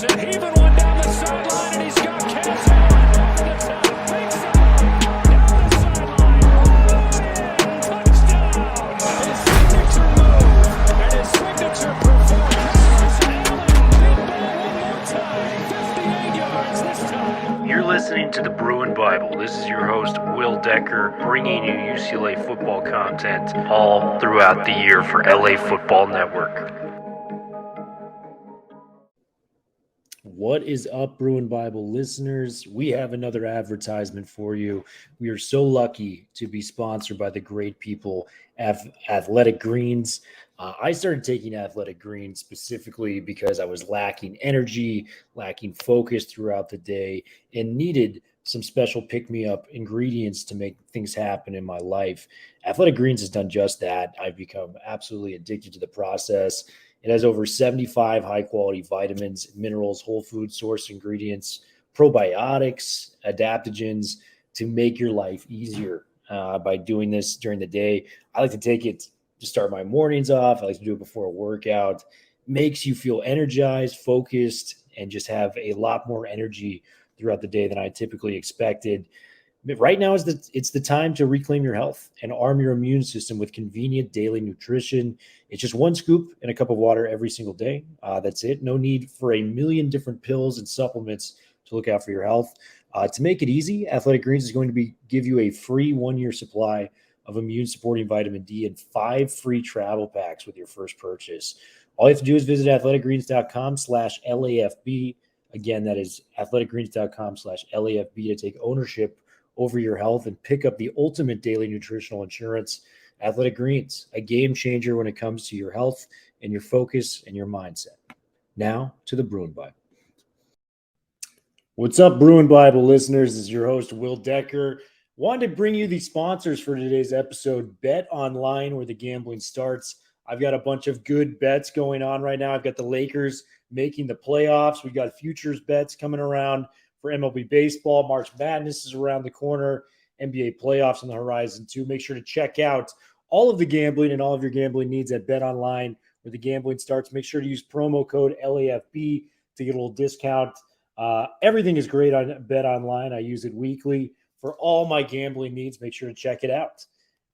Anderson heaving one down the sideline, and he's got Cass Allen over the top. Big side, down the sideline. Touchdown. His signature move and his signature performance. Allen, big ball one more time. 58 yards this time. You're listening to the Bruin Bible. This is your host, Will Decker, bringing you UCLA football content all throughout the year for LA Football Network. What is up, Bruin Bible listeners? We have another advertisement for you. We are so lucky to be sponsored by the great people at Athletic Greens. I started taking Athletic Greens specifically because I was lacking energy, lacking focus throughout the day, and needed some special pick-me-up ingredients to make things happen in my life. Athletic Greens has done just that. I've become absolutely addicted to the process. It has over 75 high-quality vitamins, minerals, whole food source ingredients, probiotics, adaptogens to make your life easier by doing this during the day. I like to take it to start my mornings off. I like to do it before a workout. Makes you feel energized, focused, and just have a lot more energy throughout the day than I typically expected. But right now it's the time to reclaim your health and arm your immune system with convenient daily nutrition. It's just one scoop in a cup of water every single day. That's it. No need for a million different pills and supplements to look out for your health. To make it easy, Athletic Greens is going to give you a free 1-year supply of immune-supporting vitamin D and 5 free travel packs with your first purchase. All you have to do is visit athleticgreens.com/LAFB. Again, that is athleticgreens.com/LAFB to take ownership over your health and pick up the ultimate daily nutritional insurance. Athletic Greens, a game changer when it comes to your health and your focus and your mindset. Now to the Bruin Bible. What's up, Bruin Bible listeners? This is your host, Will Decker. Wanted to bring you the sponsors for today's episode, Bet Online, where the gambling starts. I've got a bunch of good bets going on right now. I've got the Lakers making the playoffs. We've got futures bets coming around for MLB baseball. March Madness is around the corner. NBA playoffs on the horizon too. Make sure to check out all of the gambling and all of your gambling needs at Bet Online, where the gambling starts. Make sure to use promo code LAFB to get a little discount. Everything is great on Bet Online. I use it weekly for all my gambling needs. Make sure to check it out.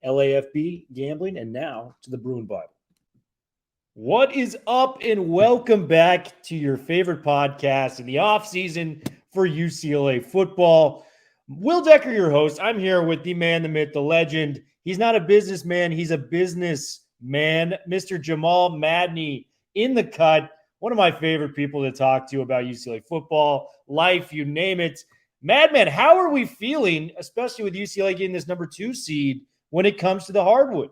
LAFB Gambling. And now to the Bruin Bible. What is up, and welcome back to your favorite podcast in the off season for UCLA football. Will Decker, your host. I'm here with the man, the myth, the legend. He's not a businessman. He's a businessman. Mr. Jamal Madney in the cut. One of my favorite people to talk to about UCLA football, life, you name it. Madman, how are we feeling, especially with UCLA getting this number 2 seed when it comes to the hardwood?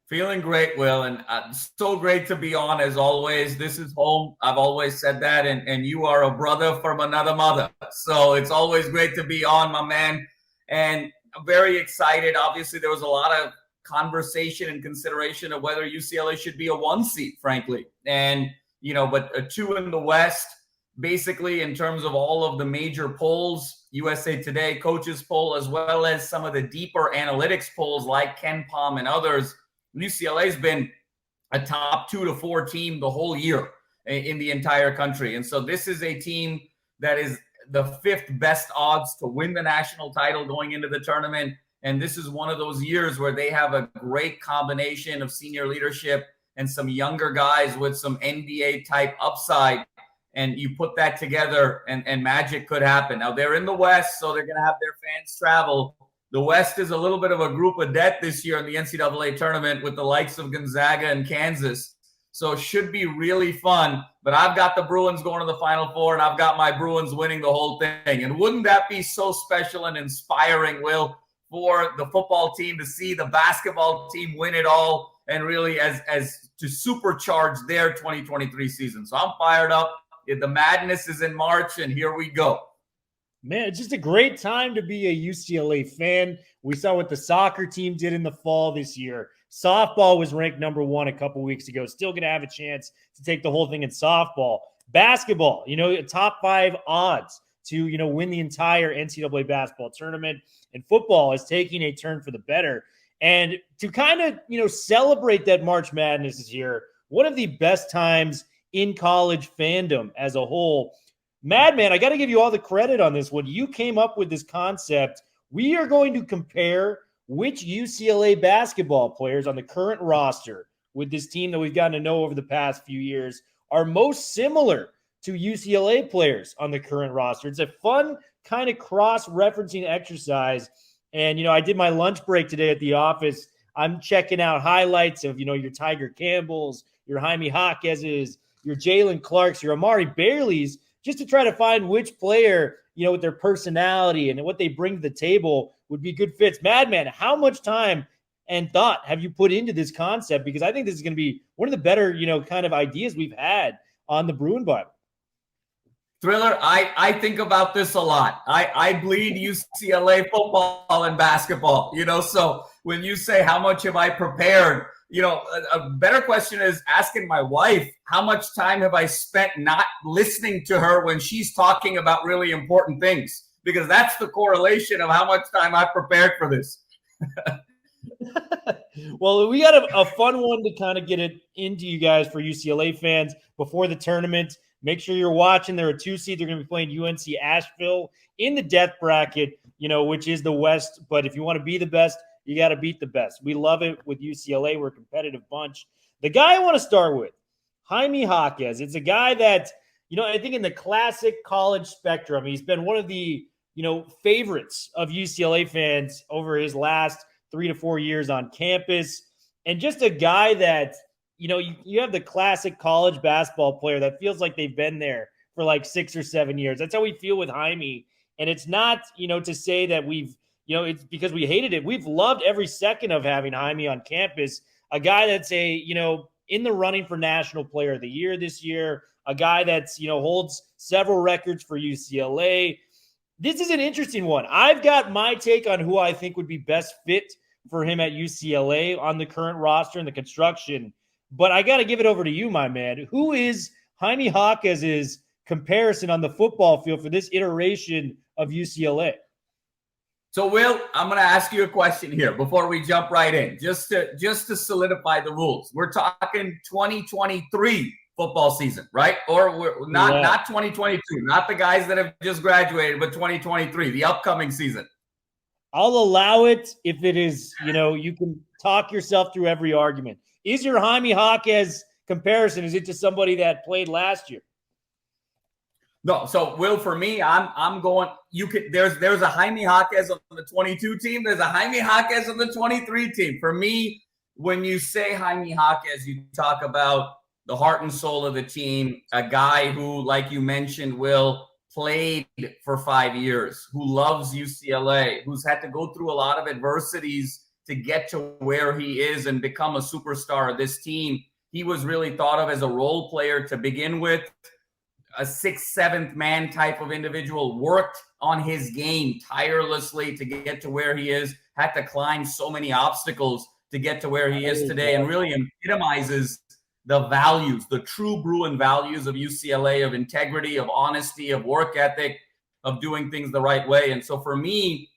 Feeling great, Will, and so great to be on as always. This is home. I've always said that, and you are a brother from another mother. So it's always great to be on, my man, and I'm very excited. Obviously, there was a lot of conversation and consideration of whether UCLA should be a 1 seed, frankly. And, but a 2 in the West, basically in terms of all of the major polls, USA Today, Coaches Poll, as well as some of the deeper analytics polls like Ken Palm and others, UCLA's been a top 2 to 4 team the whole year in the entire country. And so this is a team that is the 5th best odds to win the national title going into the tournament. And this is one of those years where they have a great combination of senior leadership and some younger guys with some NBA type upside. And you put that together and magic could happen. Now they're in the West, so they're going to have their fans travel. The West is a little bit of a group of death this year in the NCAA tournament with the likes of Gonzaga and Kansas. So it should be really fun. But I've got the Bruins going to the Final Four, and I've got my Bruins winning the whole thing. And wouldn't that be so special and inspiring, Will, for the football team to see the basketball team win it all and really as to supercharge their 2023 season? So I'm fired up. The madness is in March, and here we go. Man, it's just a great time to be a UCLA fan. We saw what the soccer team did in the fall this year. Softball was ranked number 1 a couple weeks ago. Still going to have a chance to take the whole thing in softball. Basketball, top 5 odds to, win the entire NCAA basketball tournament. And football is taking a turn for the better. And to kind of, celebrate that March Madness is here, one of the best times in college fandom as a whole. Madman, I got to give you all the credit on this one. You came up with this concept. We are going to compare which UCLA basketball players on the current roster with this team that we've gotten to know over the past few years are most similar to UCLA players on the current roster. It's a fun kind of cross-referencing exercise. And, I did my lunch break today at the office. I'm checking out highlights of, your Tyger Campbells, your Jaime Jacquez's, your Jaylen Clarks, your Amari Bailey's, just to try to find which player, with their personality and what they bring to the table would be good fits. Madman, how much time and thought have you put into this concept? Because I think this is going to be one of the better, kind of ideas we've had on the Bruin Bible. Thriller, I think about this a lot. I bleed UCLA football and basketball, so when you say how much have I prepared, a better question is asking my wife, how much time have I spent not listening to her when she's talking about really important things? Because that's the correlation of how much time I've prepared for this. Well, we got a fun one to kind of get it into you guys for UCLA fans before the tournament. Make sure you're watching. They're a 2 seed. They're going to be playing UNC Asheville in the death bracket, which is the West. But if you want to be the best, you got to beat the best. We love it with UCLA. We're a competitive bunch. The guy I want to start with, Jaime Jacquez. It's a guy that, I think in the classic college spectrum, he's been one of the, favorites of UCLA fans over his last 3 to 4 years on campus. And just a guy that, you have the classic college basketball player that feels like they've been there for like 6 or 7 years. That's how we feel with Jaime. And it's not, to say that we've, it's because we hated it. We've loved every second of having Jaime on campus. A guy that's in the running for National Player of the Year this year. A guy that's, holds several records for UCLA. This is an interesting one. I've got my take on who I think would be best fit for him at UCLA on the current roster and the construction. But I got to give it over to you, my man. Who is Jaime Jacquez's comparison on the football field for this iteration of UCLA? So, Will, I'm going to ask you a question here before we jump right in, just to solidify the rules. We're talking 2023 football season, right? Or we're not 2022, not the guys that have just graduated, but 2023, the upcoming season. I'll allow it if it is, you can talk yourself through every argument. Is your Jaime Jacquez comparison, is it to somebody that played last year? No. So, Will, for me, I'm going. There's a Jaime Jacquez on the 22 team. There's a Jaime Jacquez on the 23 team. For me, when you say Jaime Jacquez, you talk about the heart and soul of the team. A guy who, like you mentioned, Will, played for 5 years, who loves UCLA, who's had to go through a lot of adversities to get to where he is and become a superstar of this team. He was really thought of as a role player to begin with, a 6th, 7th man type of individual, worked on his game tirelessly to get to where he is, had to climb so many obstacles to get to where he is today, and really epitomizes the values, the true Bruin values of UCLA, of integrity, of honesty, of work ethic, of doing things the right way. And so for me,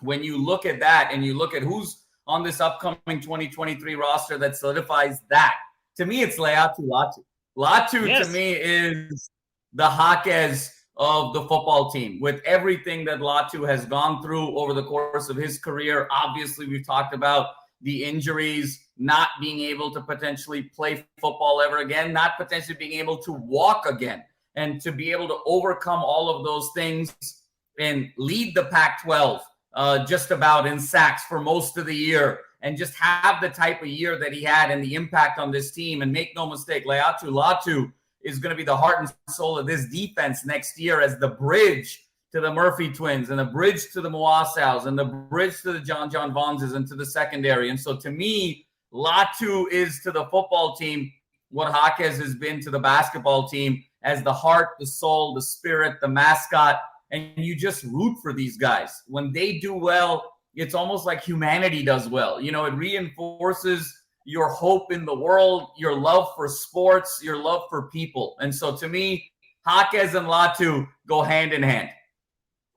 when you look at that and you look at who's on this upcoming 2023 roster that solidifies that, to me, it's Laiatu Latu. Latu, yes, to me, is the Jacquez of the football team. With everything that Latu has gone through over the course of his career, obviously we've talked about the injuries, not being able to potentially play football ever again, not potentially being able to walk again, and to be able to overcome all of those things and lead the Pac-12 just about in sacks for most of the year, and just have the type of year that he had and the impact on this team. And make no mistake, Laiatu Latu is going to be the heart and soul of this defense next year as the bridge to the Murphy twins and the bridge to the Moasaus and the bridge to the John Vonses and to the secondary. And so to me, Latu is to the football team what Jacquez has been to the basketball team, as the heart, the soul, the spirit, the mascot. And you just root for these guys. When they do well, it's almost like humanity does well. It reinforces your hope in the world, your love for sports, your love for people. And so to me, Jacquez and Latu go hand in hand.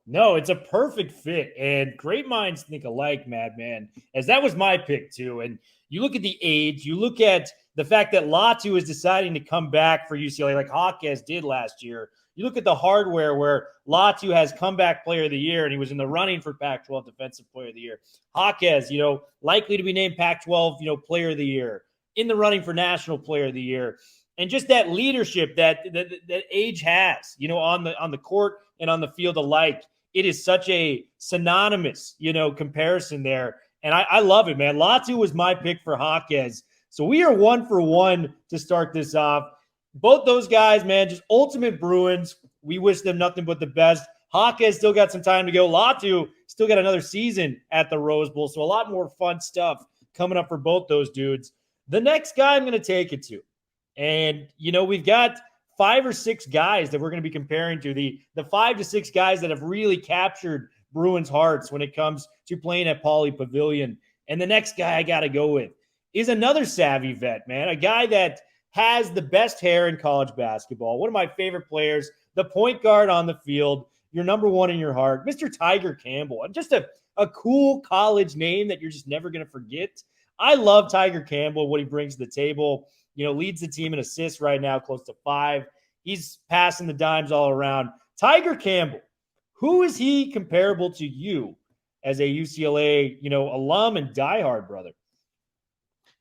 No, it's a perfect fit, and great minds think alike, Madman, as that was my pick too. And you look at the age, you look at the fact that Latu is deciding to come back for UCLA like Jacquez did last year. You look at the hardware where Latu has comeback player of the year, and he was in the running for Pac-12 defensive player of the year. Jacquez, likely to be named Pac-12, player of the year, in the running for national player of the year. And just that leadership that age has, on the court and on the field alike. It is such a synonymous, comparison there. And I love it, man. Latu was my pick for Jacquez. So we are 1 for 1 to start this off. Both those guys, man, just ultimate Bruins. We wish them nothing but the best. Jacquez still got some time to go. Latu still got another season at the Rose Bowl. So a lot more fun stuff coming up for both those dudes. The next guy I'm going to take it to. And, we've got 5 or 6 guys that we're going to be comparing to. The 5 to 6 guys that have really captured Bruins' hearts when it comes to playing at Pauley Pavilion. And the next guy I got to go with is another savvy vet, man. A guy that has the best hair in college basketball. One of my favorite players, the point guard on the field, your number one in your heart, Mr. Tyger Campbell. And just a cool college name that you're just never going to forget. I love Tyger Campbell, what he brings to the table. Leads the team in assists right now, close to 5. He's passing the dimes all around. Tyger Campbell, who is he comparable to you as a UCLA, alum and diehard brother?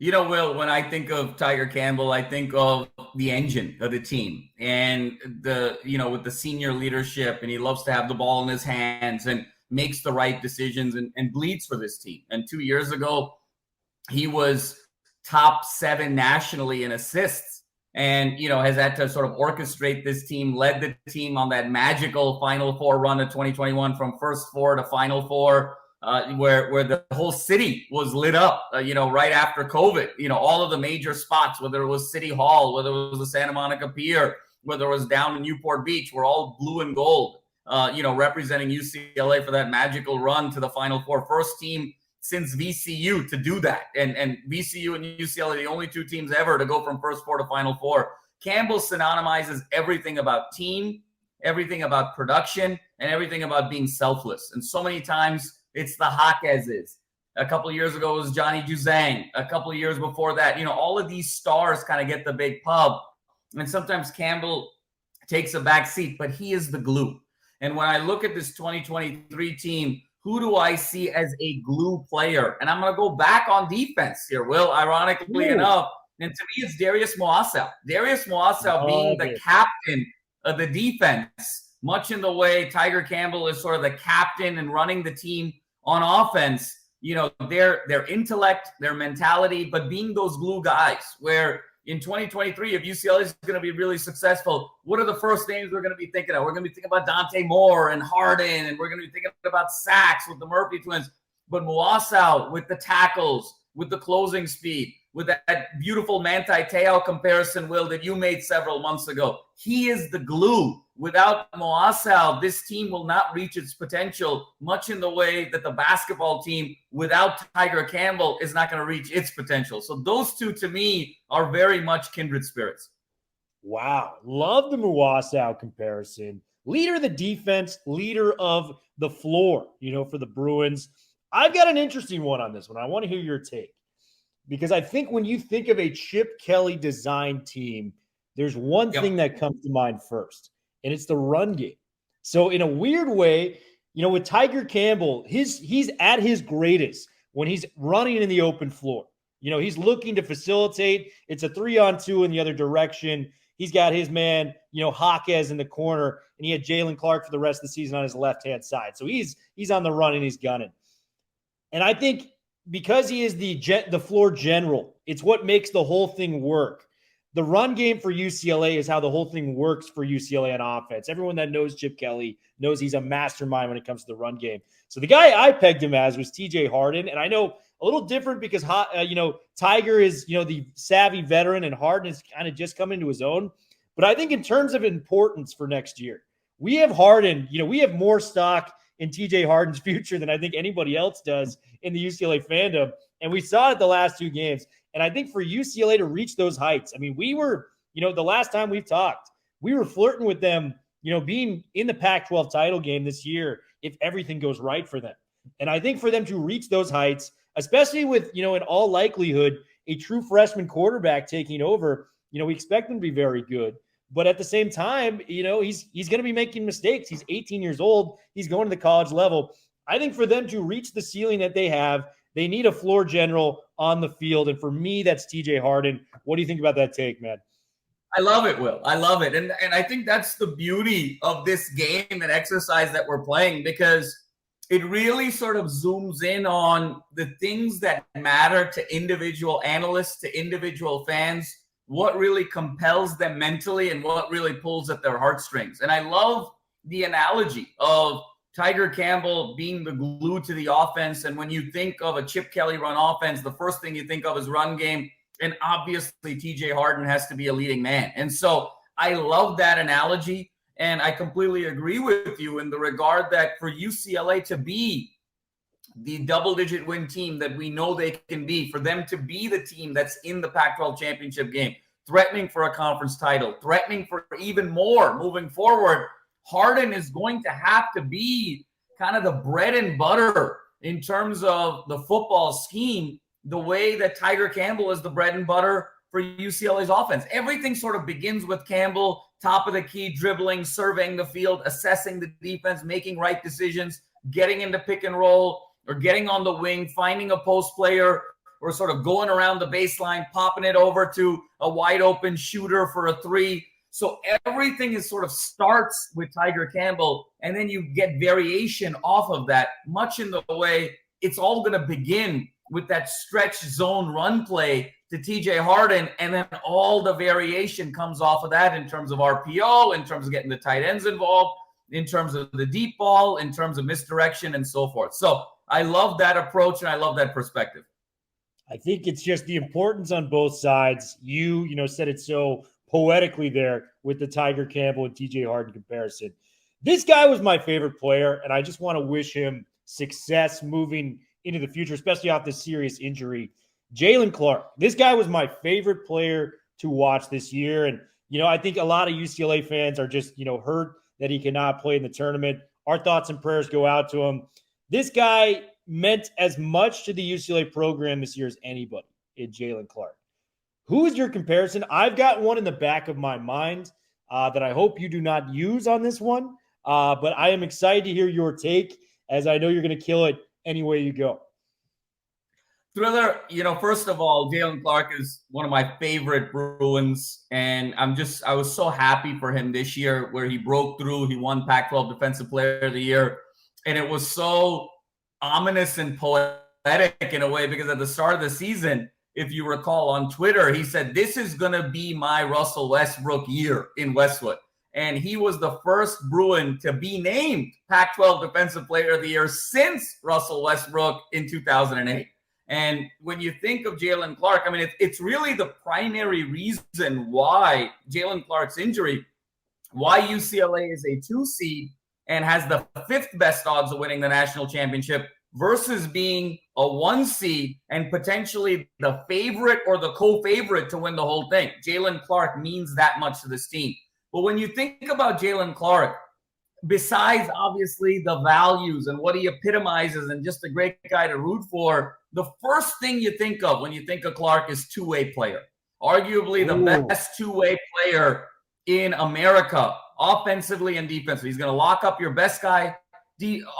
Will, when I think of Tyger Campbell, I think of the engine of the team and with the senior leadership, and he loves to have the ball in his hands and makes the right decisions and bleeds for this team. And 2 years ago, he was top 7 nationally in assists and, has had to sort of orchestrate this team, led the team on that magical Final Four run of 2021 from first 4 to Final Four. Where the whole city was lit up, right after COVID, all of the major spots, whether it was City Hall, whether it was the Santa Monica Pier, whether it was down in Newport Beach, were all blue and gold, representing UCLA for that magical run to the Final Four. First team since VCU to do that. And VCU and UCLA, the only 2 teams ever to go from first 4 to Final Four. Campbell synonymizes everything about team, everything about production, and everything about being selfless. And so many times, it's the Jacquez's. A couple of years ago, it was Johnny Juzang. A couple of years before that, all of these stars kind of get the big pub. And sometimes Campbell takes a back seat, but he is the glue. And when I look at this 2023 team, who do I see as a glue player? And I'm going to go back on defense here, Will, ironically enough. And to me, it's Darius Moasow. Darius Moasow being the captain of the defense, much in the way Tyger Campbell is sort of the captain and running the team on offense, their intellect, their mentality, but being those glue guys where in 2023, if UCLA is going to be really successful, what are the first names we're going to be thinking of? We're going to be thinking about Dante Moore and Harden, and we're going to be thinking about Sachs with the Murphy twins. But Moasow with the tackles, with the closing speed, with that beautiful Manti Te'o comparison, Will, that you made several months ago. He is the glue. Without Moasow, this team will not reach its potential, much in the way that the basketball team without Tyger Campbell is not going to reach its potential. So those 2, to me, are very much kindred spirits. Wow. Love the Moasow comparison. Leader of the defense, leader of the floor, for the Bruins. I've got an interesting one on this one. I want to hear your take. Because I think when you think of a Chip Kelly designed team, there's one thing that comes to mind first, and it's the run game. So in a weird way, with Tyger Campbell, he's at his greatest when he's running in the open floor. He's looking to facilitate. It's a 3-on-2 in the other direction. He's got his man, Jacquez in the corner, and he had Jaylen Clark for the rest of the season on his left-hand side. So he's on the run and he's gunning. And I think because he is the floor general, it's what makes the whole thing work. The run game for UCLA is how the whole thing works for UCLA on offense. Everyone that knows Chip Kelly knows he's a mastermind when it comes to the run game. So the guy I pegged him as was TJ Harden. And I know a little different because, Tyger is, the savvy veteran and Harden is kind of just coming into his own. But I think in terms of importance for next year, we have Harden, we have more stock in TJ Harden's future than I think anybody else does in the UCLA fandom. And we saw it the last 2 games. And I think for UCLA to reach those heights, I mean, we were, the last time we've talked, we were flirting with them, being in the Pac-12 title game this year if everything goes right for them. And I think for them to reach those heights, especially with, in all likelihood, a true freshman quarterback taking over, we expect him to be very good. But at the same time, he's going to be making mistakes. He's 18 years old. He's going to the college level. I think for them to reach the ceiling that they have, they need a floor general on the field. And for me, that's TJ Harden. What do you think about that take, man? I love it, Will. I love it. And I think that's the beauty of this game and exercise that we're playing, because it really sort of zooms in on the things that matter to individual analysts, to individual fans, what really compels them mentally and what really pulls at their heartstrings. And I love the analogy of Tyger Campbell being the glue to the offense. And when you think of a Chip Kelly run offense, the first thing you think of is run game. And obviously, TJ Harden has to be a leading man. And so I love that analogy. And I completely agree with you in the regard that for UCLA to be the double-digit win team that we know they can be, for them to be the team that's in the Pac-12 championship game, threatening for a conference title, threatening for even more moving forward, Harden is going to have to be kind of the bread and butter in terms of the football scheme, the way that Tyger Campbell is the bread and butter for UCLA's offense. Everything sort of begins with Campbell, top of the key, dribbling, surveying the field, assessing the defense, making right decisions, getting into pick and roll, or getting on the wing, finding a post player, or sort of going around the baseline, popping it over to a wide open shooter for a three. So everything is sort of starts with Tyger Campbell, and then you get variation off of that, much in the way it's all going to begin with that stretch zone run play to TJ Harden, and then all the variation comes off of that in terms of RPO, in terms of getting the tight ends involved, in terms of the deep ball, in terms of misdirection, and so forth. So I love that approach, and I love that perspective. I think it's just the importance on both sides. You said it so poetically there with the Tyger Campbell and TJ Harden comparison. This guy was my favorite player, and I just want to wish him success moving into the future, especially off this serious injury. Jaylen Clark, this guy was my favorite player to watch this year. And, I think a lot of UCLA fans are just, hurt that he cannot play in the tournament. Our thoughts and prayers go out to him. This guy meant as much to the UCLA program this year as anybody in Jaylen Clark. Who is your comparison? I've got one in the back of my mind that I hope you do not use on this one. But I am excited to hear your take, as I know you're going to kill it any way you go. Thriller, first of all, Jaylen Clark is one of my favorite Bruins, and I was so happy for him this year where he broke through. He won Pac-12 Defensive Player of the Year, and it was so ominous and poetic in a way, because at the start of the season, if you recall on Twitter, he said, "This is going to be my Russell Westbrook year in Westwood." And he was the first Bruin to be named Pac-12 Defensive Player of the Year since Russell Westbrook in 2008. And when you think of Jaylen Clark, I mean, it's really the primary reason why Jaylen Clark's injury, why UCLA is a 2 seed and has the 5th best odds of winning the national championship versus being a 1 seed and potentially the favorite or the co-favorite to win the whole thing. Jaylen Clark means that much to this team. But when you think about Jaylen Clark, besides obviously the values and what he epitomizes and just a great guy to root for, the first thing you think of when you think of Clark is two-way player. Arguably the best two-way player in America, offensively and defensively. He's going to lock up your best guy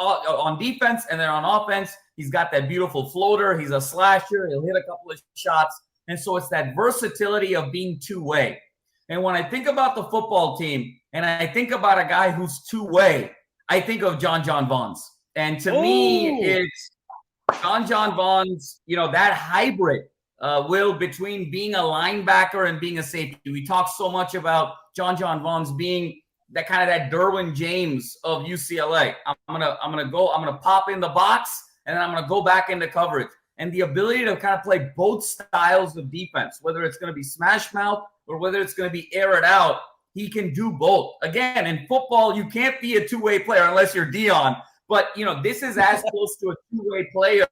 on defense, and then on offense, he's got that beautiful floater. He's a slasher. He'll hit a couple of shots. And so it's that versatility of being two-way. And when I think about the football team and I think about a guy who's two-way, I think of John Vaughns. And to me, it's John Vaughns, that hybrid, Will, between being a linebacker and being a safety. We talk so much about John Vaughns being that kind of that Derwin James of UCLA. I'm gonna pop in the box and then I'm gonna go back into coverage. And the ability to kind of play both styles of defense, whether it's going to be smash mouth or whether it's going to be air it out, he can do both. Again, in football, you can't be a two-way player unless you're Dion. But, this is as close to a two-way player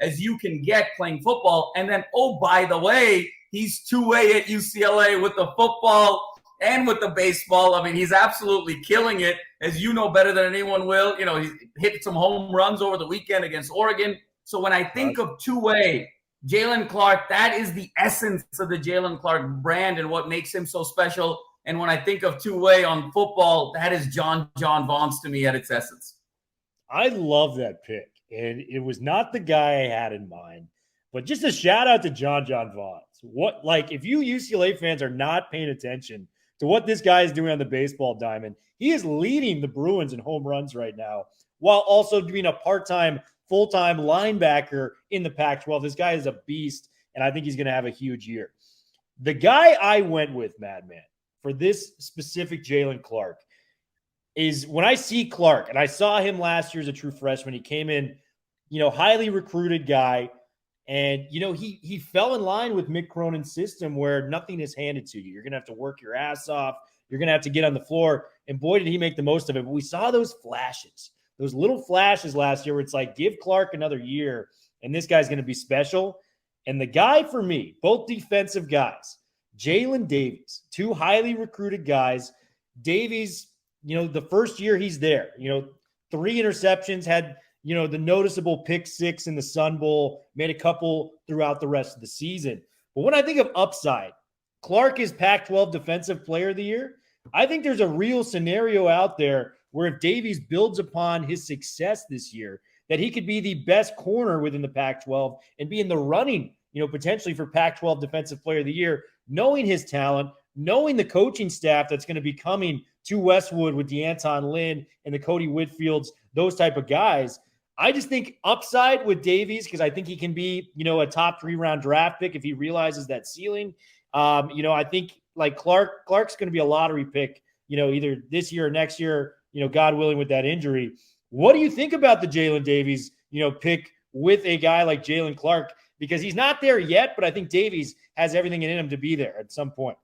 as you can get playing football. And then, by the way, he's two-way at UCLA with the football and with the baseball. I mean, he's absolutely killing it, as you know better than anyone will. He hit some home runs over the weekend against Oregon. So when I think of two-way, Jaylen Clark, that is the essence of the Jaylen Clark brand and what makes him so special. And when I think of two-way on football, that is John Vaughns to me at its essence. I love that pick. And it was not the guy I had in mind, but just a shout out to John Vaughns. What, like, if you UCLA fans are not paying attention to what this guy is doing on the baseball diamond, he is leading the Bruins in home runs right now, while also being a part-time, full-time linebacker in the Pac-12. This guy is a beast, and I think he's going to have a huge year. The guy I went with, Madman, for this specific Jaylen Clark is when I see Clark, and I saw him last year as a true freshman. He came in, highly recruited guy, and, he fell in line with Mick Cronin's system where nothing is handed to you. You're going to have to work your ass off. You're going to have to get on the floor, and boy, did he make the most of it. But we saw those flashes, those little flashes last year where it's like, give Clark another year, and this guy's going to be special. And the guy for me, both defensive guys, Jalen Davies, two highly recruited guys. Davies, the first year he's there, 3 interceptions, had, the noticeable pick 6 in the Sun Bowl, made a couple throughout the rest of the season. But when I think of upside, Clark is Pac-12 Defensive Player of the Year. I think there's a real scenario out there where if Davies builds upon his success this year, that he could be the best corner within the Pac-12 and be in the running, potentially for Pac-12 Defensive Player of the Year, knowing his talent, knowing the coaching staff that's going to be coming to Westwood with DeAnton Lynn and the Cody Whitfields, those type of guys. I just think upside with Davies, because I think he can be, a top 3-round draft pick if he realizes that ceiling. I think like Clark's going to be a lottery pick, either this year or next year, God willing, with that injury. What do you think about the Jalen Davies, pick with a guy like Jaylen Clark? Because he's not there yet, but I think Davies has everything in him to be there at some point.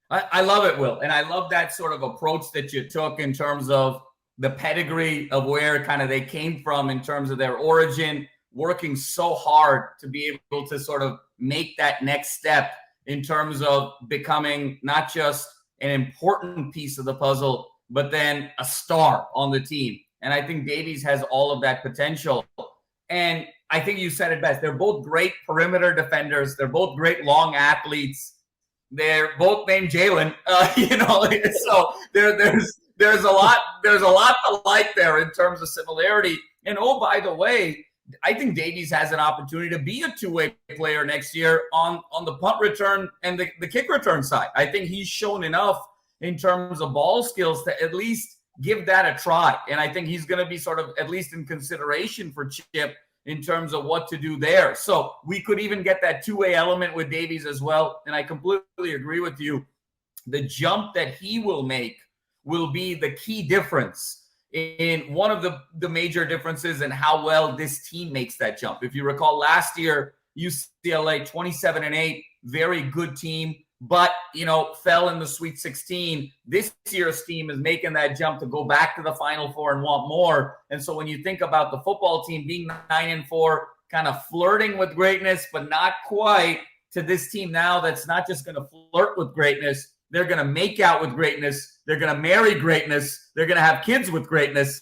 I love it, Will. And I love that sort of approach that you took in terms of the pedigree of where kind of they came from in terms of their origin, working so hard to be able to sort of make that next step in terms of becoming not just an important piece of the puzzle, but then a star on the team. And I think Davies has all of that potential. And I think you said it best. They're both great perimeter defenders. They're both great long athletes. They're both named Jalen, so there's a lot to like there in terms of similarity. And oh, by the way, I think Davies has an opportunity to be a two-way player next year on the punt return and the kick return side. I think he's shown enough in terms of ball skills to at least give that a try. And I think he's going to be sort of at least in consideration for Chip in terms of what to do there. So we could even get that two-way element with Davies as well. And I completely agree with you. The jump that he will make will be the key difference in one of the major differences in how well this team makes that jump. If you recall last year, UCLA 27-8, very good team, but, fell in the Sweet 16. This year's team is making that jump to go back to the Final Four and want more. And so when you think about the football team being 9-4, kind of flirting with greatness, but not quite, to this team now that's not just going to flirt with greatness, they're going to make out with greatness. They're going to marry greatness. They're going to have kids with greatness.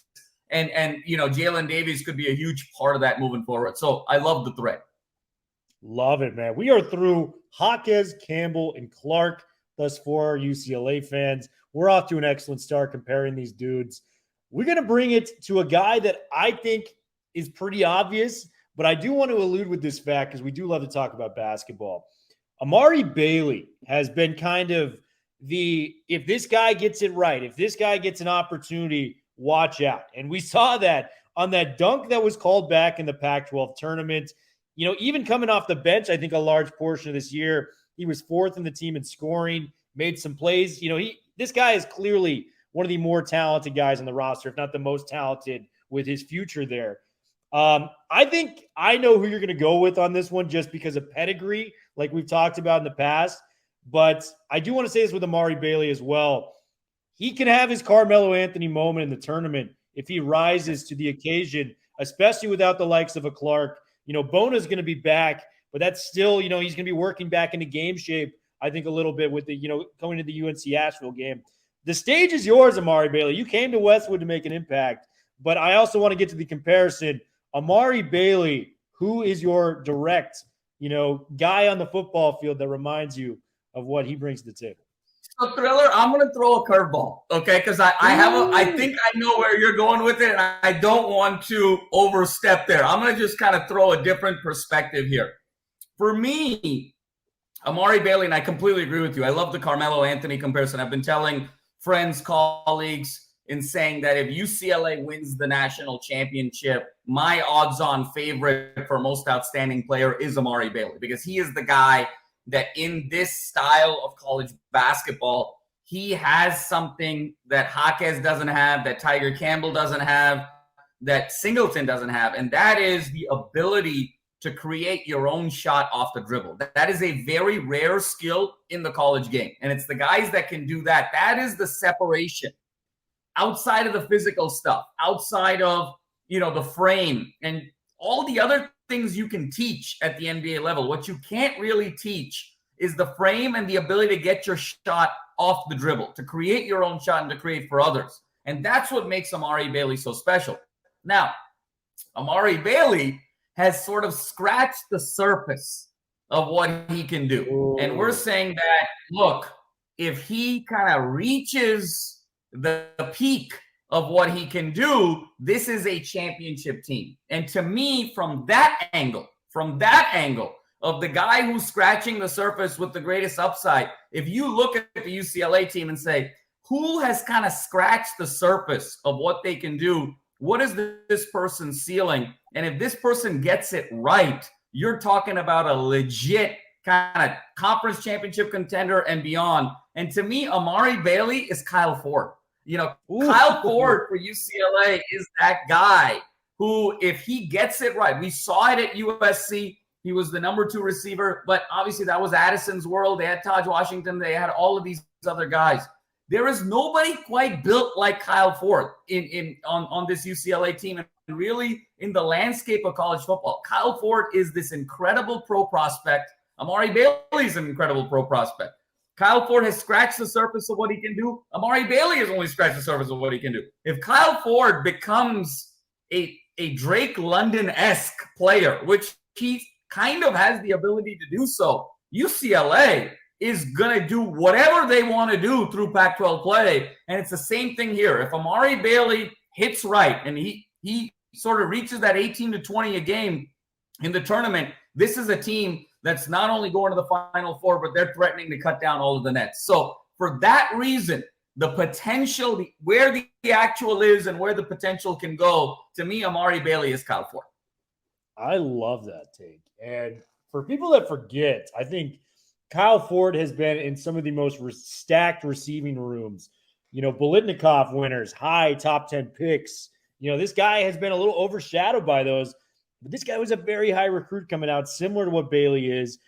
And Jalen Davies could be a huge part of that moving forward. So I love the thread. Love it, man. We are through Jacquez, Campbell, and Clark thus far, UCLA fans. We're off to an excellent start comparing these dudes. We're going to bring it to a guy that I think is pretty obvious, but I do want to allude with this fact because we do love to talk about basketball. Amari Bailey has been kind of if this guy gets it right, if this guy gets an opportunity, watch out. And we saw that on that dunk that was called back in the Pac-12 tournament. Even coming off the bench, I think a large portion of this year, he was 4th in the team in scoring, made some plays. This guy is clearly one of the more talented guys on the roster, if not the most talented with his future there. I think I know who you're going to go with on this one just because of pedigree, like we've talked about in the past. But I do want to say this with Amari Bailey as well. He can have his Carmelo Anthony moment in the tournament if he rises to the occasion, especially without the likes of a Clark. Bona's going to be back, but that's still, he's going to be working back into game shape, I think, a little bit with the, going to the UNC Asheville game. The stage is yours, Amari Bailey. You came to Westwood to make an impact, but I also want to get to the comparison. Amari Bailey, who is your direct, guy on the football field that reminds you of what he brings to the table? So, Thriller, I'm going to throw a curveball, okay? Because I think I know where you're going with it, and I don't want to overstep there. I'm going to just kind of throw a different perspective here. For me, Amari Bailey, and I completely agree with you. I love the Carmelo Anthony comparison. I've been telling friends, colleagues, in saying that if UCLA wins the national championship, my odds-on favorite for most outstanding player is Amari Bailey, because he is the guy that in this style of college basketball, he has something that Jacquez doesn't have, that Tyger Campbell doesn't have, that Singleton doesn't have, and that is the ability to create your own shot off the dribble. That is a very rare skill in the college game, and it's the guys that can do that. That is the separation outside of the physical stuff, outside of, the frame and all the other things you can teach at the NBA level. What you can't really teach is the frame and the ability to get your shot off the dribble, to create your own shot and to create for others. And that's what makes Amari Bailey so special. Now, Amari Bailey has sort of scratched the surface of what he can do. Ooh. And we're saying that, look, if he kind of reaches the peak of what he can do, this is a championship team. And to me, from that angle of the guy who's scratching the surface with the greatest upside, if you look at the UCLA team and say, who has kind of scratched the surface of what they can do? What is this person's ceiling? And if this person gets it right, you're talking about a legit kind of conference championship contender and beyond. And to me, Amari Bailey is Kyle Ford. Kyle Ford for UCLA is that guy who, if he gets it right, we saw it at USC. He was the number 2 receiver, but obviously that was Addison's world. They had Taj Washington. They had all of these other guys. There is nobody quite built like Kyle Ford on this UCLA team, and really in the landscape of college football. Kyle Ford is this incredible pro prospect. Amari Bailey is an incredible pro prospect. Kyle Ford has scratched the surface of what he can do. Amari Bailey has only scratched the surface of what he can do. If Kyle Ford becomes a Drake London-esque player, which he kind of has the ability to do so, UCLA is going to do whatever they want to do through Pac-12 play. And it's the same thing here. If Amari Bailey hits right and he sort of reaches that 18 to 20 a game in the tournament, this is a team that's not only going to the Final Four, but they're threatening to cut down all of the nets. So for that reason, the potential, where the actual is and where the potential can go, to me, Amari Bailey is Kyle Ford. I love that take. And for people that forget, I think Kyle Ford has been in some of the most stacked receiving rooms. Biletnikoff winners, high top 10 picks. This guy has been a little overshadowed by those. But this guy was a very high recruit coming out, similar to what Bailey is.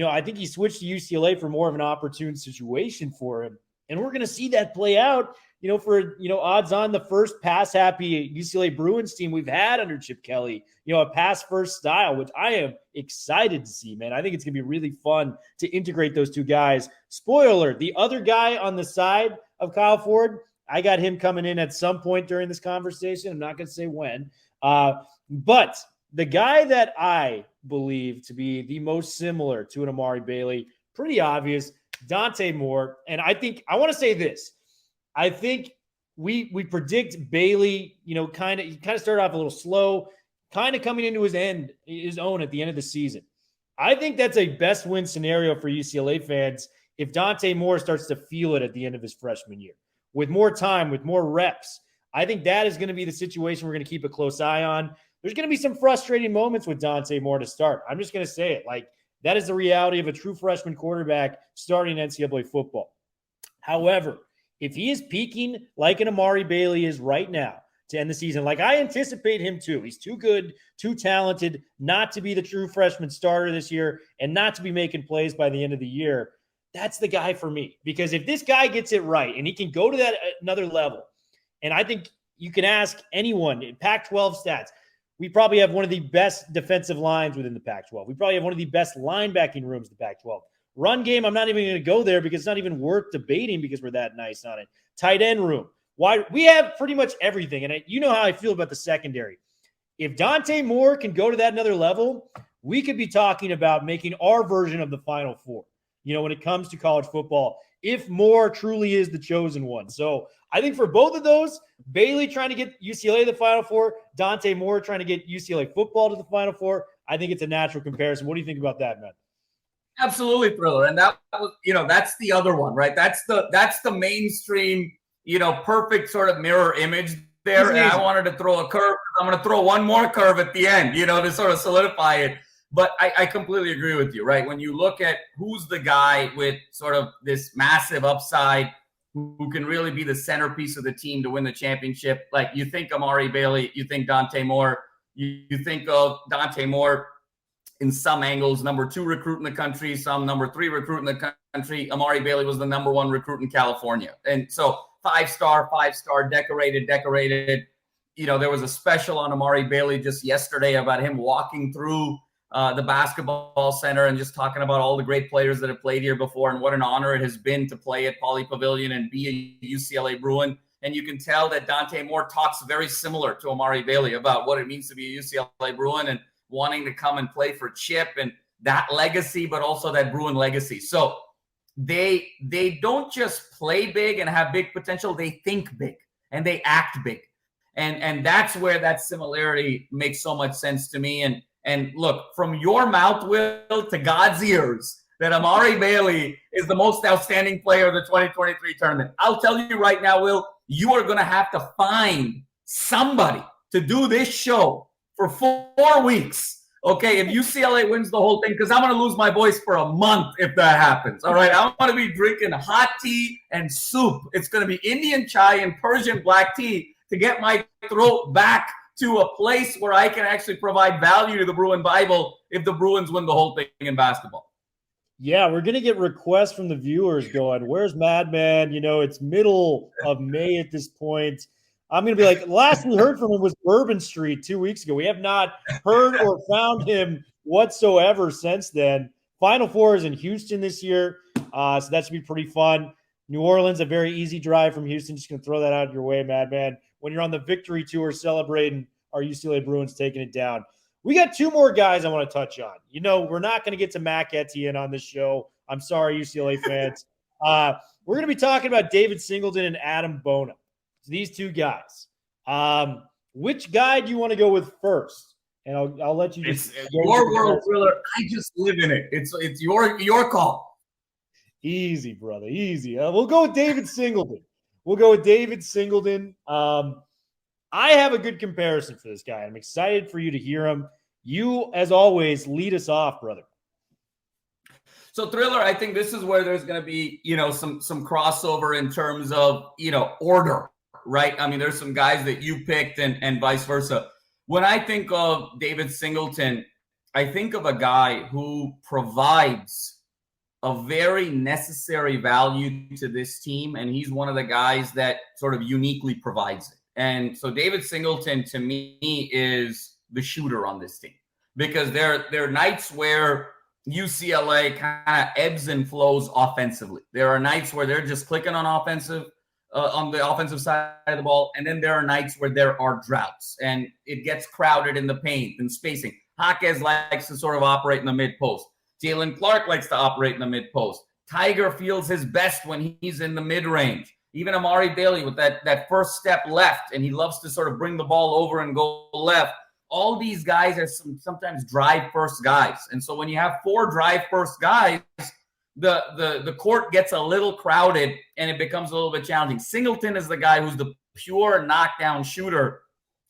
I think he switched to UCLA for more of an opportune situation for him. And we're going to see that play out, for, odds on the first pass-happy UCLA Bruins team we've had under Chip Kelly, a pass-first style, which I am excited to see, man. I think it's going to be really fun to integrate those two guys. Spoiler, the other guy on the side of Kyle Ford, I got him coming in at some point during this conversation. I'm not going to say when. But the guy that I believe to be the most similar to an Amari Bailey, pretty obvious, Dante Moore. And I want to say this. I think we predict Bailey, he kind of started off a little slow, kind of coming into his own at the end of the season. I think that's a best win scenario for UCLA fans if Dante Moore starts to feel it at the end of his freshman year. With more time, with more reps, I think that is going to be the situation we're going to keep a close eye on. There's going to be some frustrating moments with Dante Moore to start. I'm just going to say it. That is the reality of a true freshman quarterback starting NCAA football. However, if he is peaking like an Amari Bailey is right now to end the season, like I anticipate him to, he's too good, too talented not to be the true freshman starter this year and not to be making plays by the end of the year. That's the guy for me. Because if this guy gets it right and he can go to that another level, and I think you can ask anyone in Pac-12 stats, we probably have one of the best defensive lines within the Pac-12. We probably have one of the best linebacking rooms in the Pac-12. Run game, I'm not even going to go there because it's not even worth debating because we're that nice on it. Tight end room. We have pretty much everything. And you know how I feel about the secondary. if Dante Moore can go to that another level, we could be talking about making our version of the Final Four, when it comes to college football, if Moore truly is the chosen one. So I think for both of those, Bailey trying to get UCLA to the Final Four, Dante Moore trying to get UCLA football to the Final Four, I think it's a natural comparison. What do you think about that, man? Absolutely, Thriller. And that was, that's the other one, right? That's the mainstream, perfect sort of mirror image there. And I wanted to throw a curve. I'm going to throw one more curve at the end, to sort of solidify it. But I completely agree with you, right? When you look at who's the guy with sort of this massive upside who can really be the centerpiece of the team to win the championship, like you think Amari Bailey, you think Dante Moore, you think of Dante Moore in some angles, number 2 recruit in the country, some number 3 recruit in the country. Amari Bailey was the number 1 recruit in California. And so 5-star, decorated. There was a special on Amari Bailey just yesterday about him walking through the basketball center and just talking about all the great players that have played here before and what an honor it has been to play at Pauley Pavilion and be a UCLA Bruin. And you can tell that Dante Moore talks very similar to Amari Bailey about what it means to be a UCLA Bruin and wanting to come and play for Chip and that legacy, but also that Bruin legacy. So they don't just play big and have big potential. They think big and they act big. And that's where that similarity makes so much sense to me. And look, from your mouth, Will, to God's ears, that Amari Bailey is the most outstanding player of the 2023 tournament. I'll tell you right now, Will, you are going to have to find somebody to do this show for 4 weeks. Okay, if UCLA wins the whole thing, because I'm going to lose my voice for a month if that happens. All right, I'm going to be drinking hot tea and soup. It's going to be Indian chai and Persian black tea to get my throat back to a place where I can actually provide value to the Bruin Bible if the Bruins win the whole thing in basketball. Yeah, we're going to get requests from the viewers going, where's Madman? It's middle of May at this point. I'm going to be like, last we heard from him was Bourbon Street 2 weeks ago. We have not heard or found him whatsoever since then. Final Four is in Houston this year, so that should be pretty fun. New Orleans, a very easy drive from Houston. Just going to throw that out your way, Madman. When you're on the victory tour celebrating our UCLA Bruins taking it down. We got 2 more guys I want to touch on. We're not going to get to Mac Etienne on this show. I'm sorry, UCLA fans. We're going to be talking about David Singleton and Adem Bona. So these 2 guys. Which guy do you want to go with first? And I'll let you just. It's your world, Thriller. I just live in it. It's your call. Easy, brother. Easy. We'll go with David Singleton. I have a good comparison for this guy. I'm excited for you to hear him. You, as always, lead us off, brother. So, Thriller, I think this is where there's going to be, some crossover in terms of, order, right? I mean, there's some guys that you picked and vice versa. When I think of David Singleton, I think of a guy who provides a very necessary value to this team, and he's one of the guys that sort of uniquely provides it. And so David Singleton, to me, is the shooter on this team because there are nights where UCLA kind of ebbs and flows offensively. There are nights where they're just clicking on the offensive side of the ball, and then there are nights where there are droughts and it gets crowded in the paint and spacing. Jacquez likes to sort of operate in the mid-post. Jaylen Clark likes to operate in the mid-post. Tyger feels his best when he's in the mid-range. Even Amari Bailey with that first step left, and he loves to sort of bring the ball over and go left. All these guys are sometimes drive-first guys. And so when you have 4 drive-first guys, the court gets a little crowded, and it becomes a little bit challenging. Singleton is the guy who's the pure knockdown shooter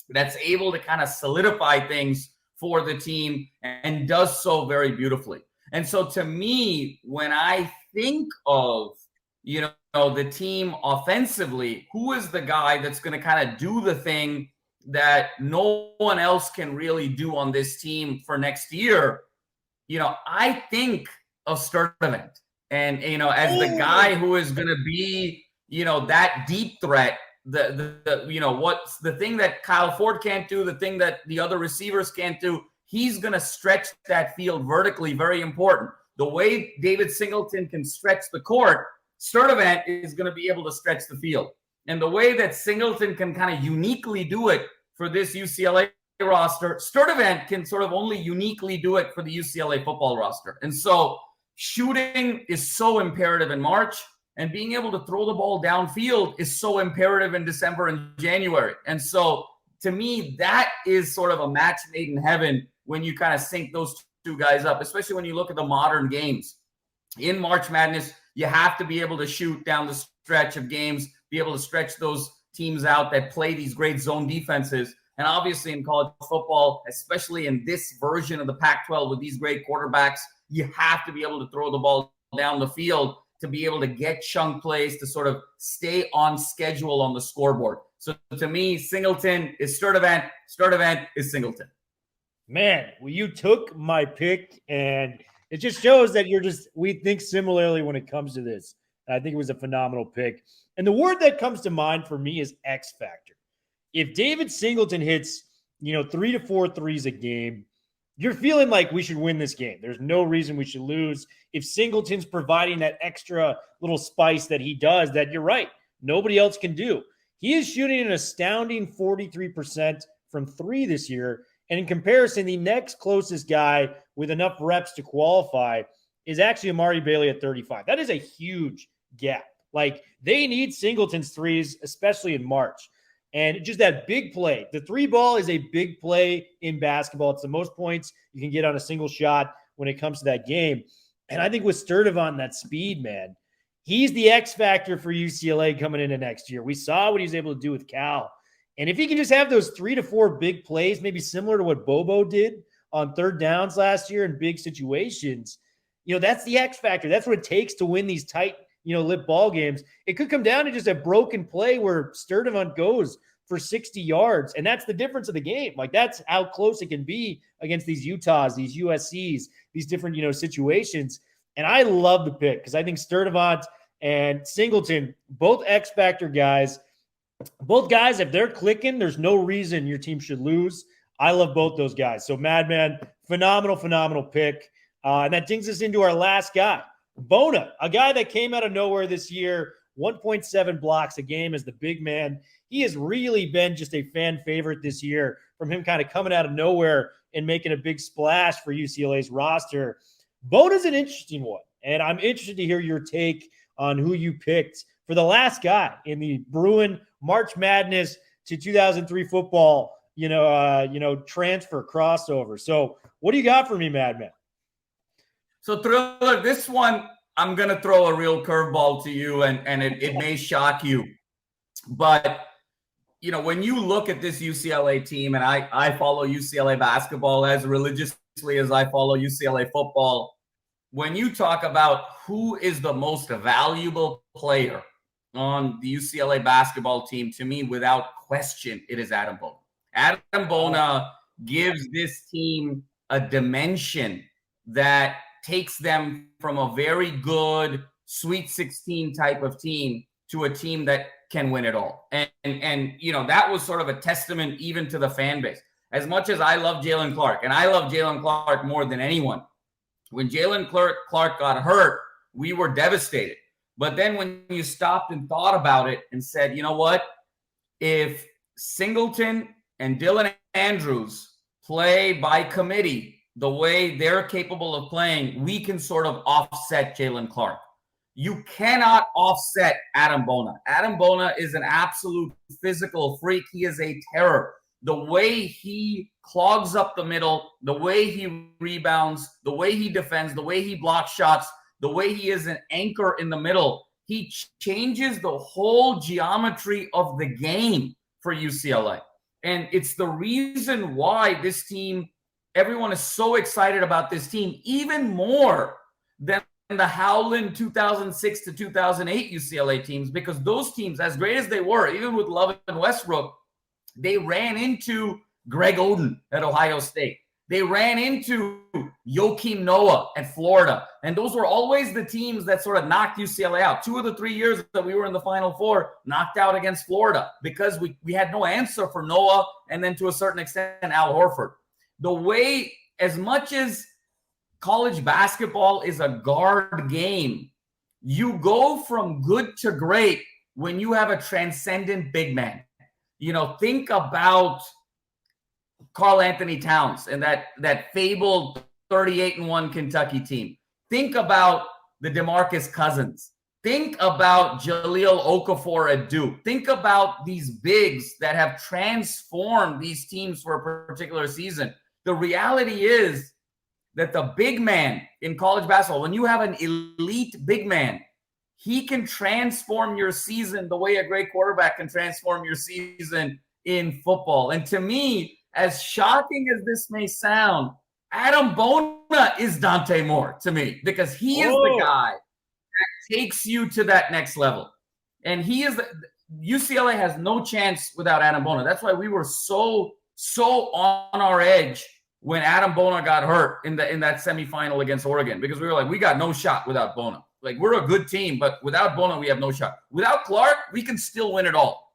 that's able to kind of solidify things for the team and does so very beautifully. And so to me, when I think of, the team offensively, who is the guy that's going to kind of do the thing that no one else can really do on this team for next year? I think of Sturtevant and, as the guy who is going to be, that deep threat, what's the thing that Kyle Ford can't do, the thing that the other receivers can't do. He's going to stretch that field vertically, very important. The way David Singleton can stretch the court, Sturtevant is going to be able to stretch the field. And the way that Singleton can kind of uniquely do it for this UCLA roster. Sturdivant can sort of only uniquely do it for the UCLA football roster. And so shooting is so imperative in March, and being able to throw the ball downfield is so imperative in December and January. And so to me, that is sort of a match made in heaven when you kind of sync those two guys up, especially when you look at the modern games. In March Madness, you have to be able to shoot down the stretch of games, be able to stretch those teams out that play these great zone defenses. And obviously in college football, especially in this version of the Pac-12 with these great quarterbacks, you have to be able to throw the ball down the field to be able to get chunk plays to sort of stay on schedule on the scoreboard. So to me, Singleton is Sturdivant. Sturdivant is Singleton. Man, well, you took my pick, and it just shows that we think similarly when it comes to this. I think it was a phenomenal pick. And the word that comes to mind for me is X factor. If David Singleton hits, 3 to 4 threes a game, you're feeling like we should win this game. There's no reason we should lose. If Singleton's providing that extra little spice that he does, that you're right, nobody else can do. He is shooting an astounding 43% from 3 this year. And in comparison, the next closest guy with enough reps to qualify is actually Amari Bailey at 35. That is a huge gap. Like, they need Singleton's threes, especially in March. And just that big play. The 3 ball is a big play in basketball. It's the most points you can get on a single shot when it comes to that game. And I think with Sturdivant, that speed, man, he's the X factor for UCLA coming into next year. We saw what he was able to do with Cal. And if he can just have those 3 to 4 big plays, maybe similar to what Bobo did on third downs last year in big situations, that's the X factor. That's what it takes to win these tight, lip ball games. It could come down to just a broken play where Sturdivant goes for 60 yards. And that's the difference of the game. Like, that's how close it can be against these Utahs, these USCs, these different, situations. And I love the pick because I think Sturdivant and Singleton, both X factor guys, both guys, if they're clicking, there's no reason your team should lose. I love both those guys. So Madman, phenomenal pick. And that brings us into our last guy, Bona, a guy that came out of nowhere this year, 1.7 blocks a game as the big man. He has really been just a fan favorite this year, from him kind of coming out of nowhere and making a big splash for UCLA's roster. Bona's an interesting one, and I'm interested to hear your take on who you picked for the last guy in the Bruin March Madness to 2003 football, transfer crossover. So what do you got for me, Madman? So, Thriller, this one, I'm going to throw a real curveball to you, and it may shock you. But, when you look at this UCLA team, and I follow UCLA basketball as religiously as I follow UCLA football, when you talk about who is the most valuable player on the UCLA basketball team, to me, without question, it is Adem Bona. Adem Bona gives this team a dimension that takes them from a very good Sweet 16 type of team to a team that can win it all. And that was sort of a testament even to the fan base. As much as I love Jaylen Clark, and I love Jaylen Clark more than anyone, when Jaylen Clark got hurt, we were devastated. But then when you stopped and thought about it and said, you know what? If Singleton and Dylan Andrews play by committee the way they're capable of playing, we can sort of offset Jaylen Clark. You cannot offset Adem Bona. Adem Bona is an absolute physical freak. He is a terror. The way he clogs up the middle, the way he rebounds, the way he defends, the way he blocks shots, the way he is an anchor in the middle, he changes the whole geometry of the game for UCLA. And it's the reason why this team, everyone is so excited about this team, even more than the Howland 2006 to 2008 UCLA teams, because those teams, as great as they were, even with Love and Westbrook, they ran into Greg Oden at Ohio State. They ran into Joakim Noah at Florida. And those were always the teams that sort of knocked UCLA out. 2 of the 3 years that we were in the Final Four, knocked out against Florida because we had no answer for Noah, and then to a certain extent, Al Horford. The way, as much as college basketball is a guard game, you go from good to great when you have a transcendent big man. Think about Karl Anthony Towns and that fabled 38-1 Kentucky team. Think about the DeMarcus Cousins. Think about Jahlil Okafor at Duke. Think about these bigs that have transformed these teams for a particular season. The reality is that the big man in college basketball, when you have an elite big man, he can transform your season the way a great quarterback can transform your season in football. And to me, as shocking as this may sound, Adem Bona is Dante Moore to me, because he is the guy that takes you to that next level. And he is UCLA has no chance without Adem Bona. That's why we were so on our edge when Adem Bona got hurt in that semifinal against Oregon, because we were like, we got no shot without Bona. Like, we're a good team, but without Bona, we have no shot. Without Clark, we can still win it all.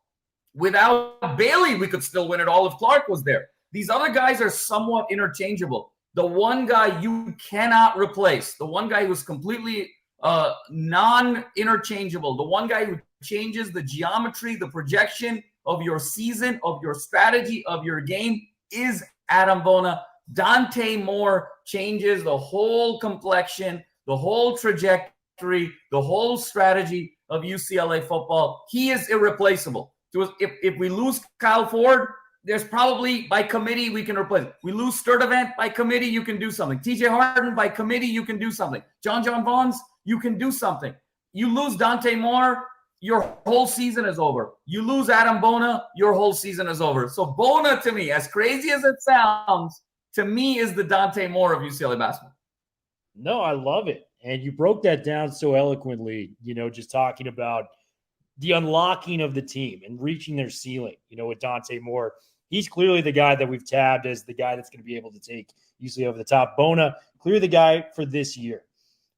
Without Bailey, we could still win it all if Clark was there. These other guys are somewhat interchangeable. The one guy you cannot replace, the one guy who's completely non-interchangeable, the one guy who changes the geometry, the projection of your season, of your strategy, of your game, is Adem Bona. Dante Moore changes the whole complexion, the whole trajectory, the whole strategy of UCLA football. He is irreplaceable. If we lose Kyle Ford, there's probably by committee we can replace it. We lose Sturdivant, by committee you can do something. TJ Harden, by committee you can do something. John Vaughns, you can do something. You lose Dante Moore, your whole season is over. You lose Adem Bona, your whole season is over. So Bona, to me, as crazy as it sounds, to me is the Dante Moore of UCLA basketball. No, I love it. And you broke that down so eloquently, just talking about the unlocking of the team and reaching their ceiling, with Dante Moore. He's clearly the guy that we've tabbed as the guy that's going to be able to take UCLA over the top. Bona, clearly the guy for this year.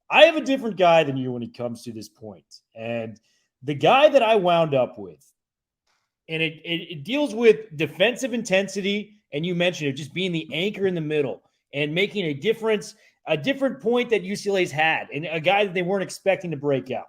I have a different guy than you when it comes to this point. And the guy that I wound up with, and it deals with defensive intensity, and you mentioned it, just being the anchor in the middle and making a different point that UCLA's had, and a guy that they weren't expecting to break out.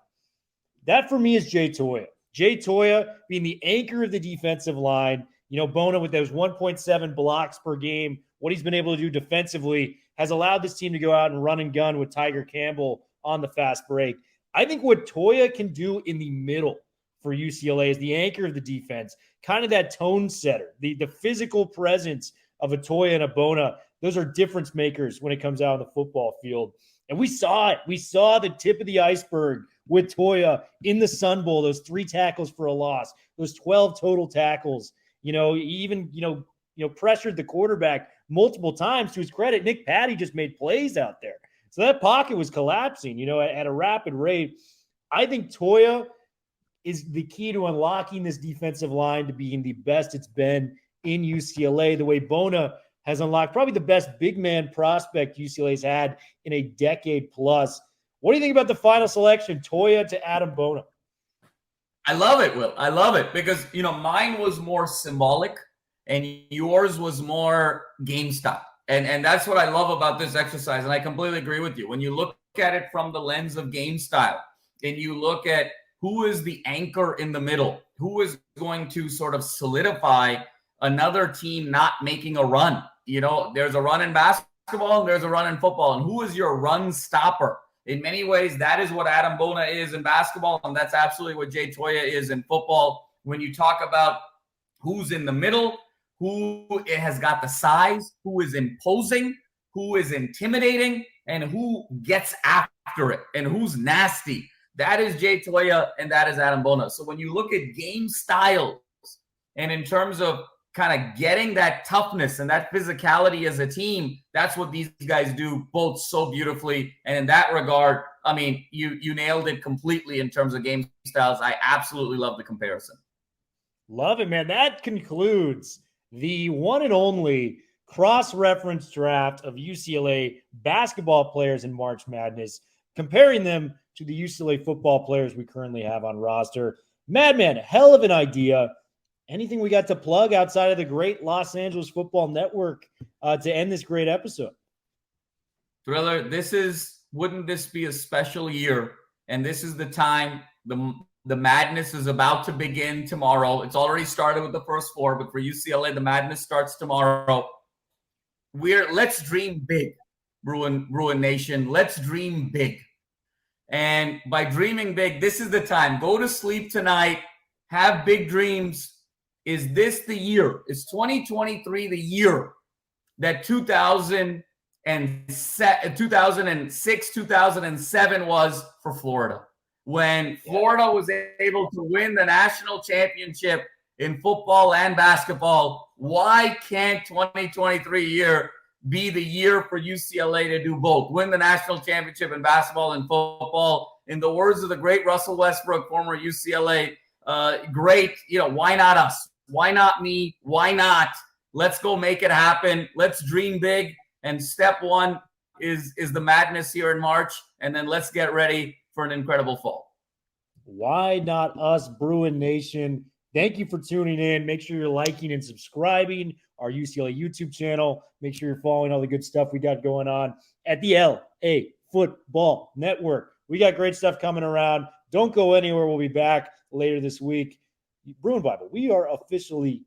That for me is Jay Toia. Jay Toia being the anchor of the defensive line. Bona with those 1.7 blocks per game, what he's been able to do defensively has allowed this team to go out and run and gun with Tyger Campbell on the fast break. I think what Toia can do in the middle for UCLA is the anchor of the defense, kind of that tone setter, the physical presence of a Toia and a Bona. Those are difference makers when it comes out on the football field. And we saw it. We saw the tip of the iceberg with Toia in the Sun Bowl, those 3 tackles for a loss, those 12 total tackles. He even pressured the quarterback multiple times. To his credit, Nick Patty just made plays out there. So that pocket was collapsing, at a rapid rate. I think Toia is the key to unlocking this defensive line to being the best it's been in UCLA, the way Bona has unlocked probably the best big man prospect UCLA's had in a decade plus. What do you think about the final selection, Toia to Adem Bona? I love it, Will. I love it because, mine was more symbolic and yours was more game style. And that's what I love about this exercise. And I completely agree with you. When you look at it from the lens of game style and you look at who is the anchor in the middle, who is going to sort of solidify another team not making a run. There's a run in basketball and there's a run in football. And who is your run stopper? In many ways, that is what Adem Bona is in basketball, and that's absolutely what Jay Toia is in football. When you talk about who's in the middle, who has got the size, who is imposing, who is intimidating, and who gets after it, and who's nasty, that is Jay Toia, and that is Adem Bona. So when you look at game styles, and in terms of kind of getting that toughness and that physicality as a team, that's what these guys do both so beautifully. And in that regard, I mean, you nailed it completely in terms of game styles. I absolutely love the comparison. Love it, man. That concludes the one and only cross-reference draft of UCLA basketball players in March Madness, comparing them to the UCLA football players we currently have on roster. Madman, hell of an idea. Anything we got to plug outside of the great Los Angeles Football Network to end this great episode? Thriller, wouldn't this be a special year? And this is the time, the The madness is about to begin tomorrow. It's already started with the first four, but for UCLA, the madness starts tomorrow. Let's dream big, Bruin Nation. Let's dream big. And by dreaming big, this is the time. Go to sleep tonight. Have big dreams. Is this the year? Is 2023 the year that 2006, 2007 was for Florida? When Florida was able to win the national championship in football and basketball, why can't 2023 year be the year for UCLA to do both? Win the national championship in basketball and football. In the words of the great Russell Westbrook, former UCLA great, why not us? Why not me? Why not? Let's go make it happen. Let's dream big. And step one is the madness here in March. And then let's get ready for an incredible fall. Why not us, Bruin Nation? Thank you for tuning in. Make sure you're liking and subscribing our UCLA YouTube channel. Make sure you're following all the good stuff we got going on at the LA Football Network. We got great stuff coming around. Don't go anywhere. We'll be back later this week. Bruin Bible, we are officially